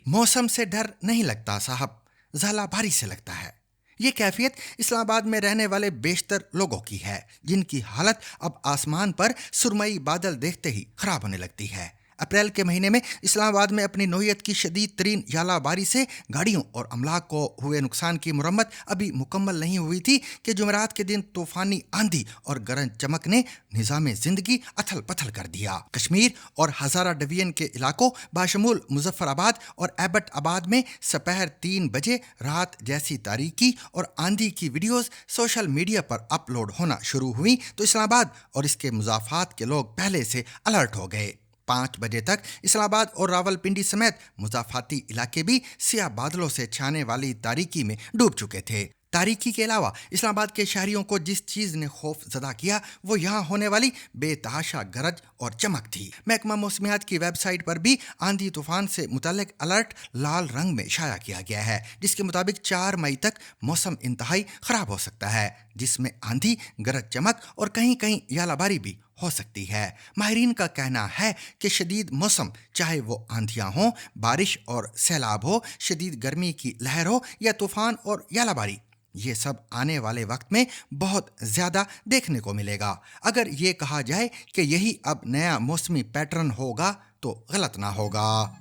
मौसम से डर नहीं लगता साहब, ज़ाला बारी से लगता है। ये कैफियत इस्लामाबाद में रहने वाले बेशतर लोगों की है, जिनकी हालत अब आसमान पर सुरमई बादल देखते ही खराब होने लगती है। अप्रैल के महीने में इस्लामाबाद में अपनी नौयत की शदीद तरीन यालाबारी से गाड़ियों और अमलाक को हुए नुकसान की मुरम्मत अभी मुकम्मल नहीं हुई थी कि जुमेरात के दिन तूफानी आंधी और गरज चमक ने निज़ाम जिंदगी अथल पथल कर दिया। कश्मीर और हज़ारा डिवीजन के इलाकों बाशमूल मुजफ्फराबाद और एबट आबाद में सपहर 3 बजे रात जैसी तारीकी और आंधी की वीडियोस सोशल मीडिया पर अपलोड होना शुरू हुई तो इस्लामाबाद और इसके मुजाफात के लोग पहले से अलर्ट हो गए। 5 बजे तक इस्लामाबाद और रावलपिंडी समेत मुजाफाती इलाके भी सियाह बादलों से छाने वाली तारीकी में डूब चुके थे। तारीकी के अलावा इस्लामाबाद के शहरियों को जिस चीज़ ने खौफ ज़दा किया वो यहाँ होने वाली बेतहाशा गरज और चमक थी। महकमा मौसमियात की वेबसाइट पर भी आंधी तूफान से मुतल्लिक अलर्ट लाल रंग में शाया किया गया है, जिसके मुताबिक 4 मई तक मौसम इंतहाई ख़राब हो सकता है, जिसमें आंधी, गरज चमक और कहीं कहीं यालाबारी भी हो सकती है। माहिरीन का कहना है कि शदीद मौसम, चाहे वो आंधियाँ हों, बारिश और सैलाब हो, शदीद गर्मी की लहर हो या तूफान और यालाबारी, ये सब आने वाले वक्त में बहुत ज़्यादा देखने को मिलेगा। अगर ये कहा जाए कि यही अब नया मौसमी पैटर्न होगा तो गलत ना होगा।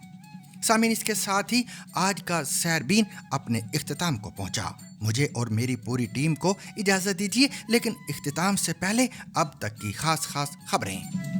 सामीन, इसके साथ ही आज का सैरबीन अपने इख्तिताम को पहुंचा। मुझे और मेरी पूरी टीम को इजाज़त दीजिए, लेकिन इख्तिताम से पहले अब तक की खास खबरें।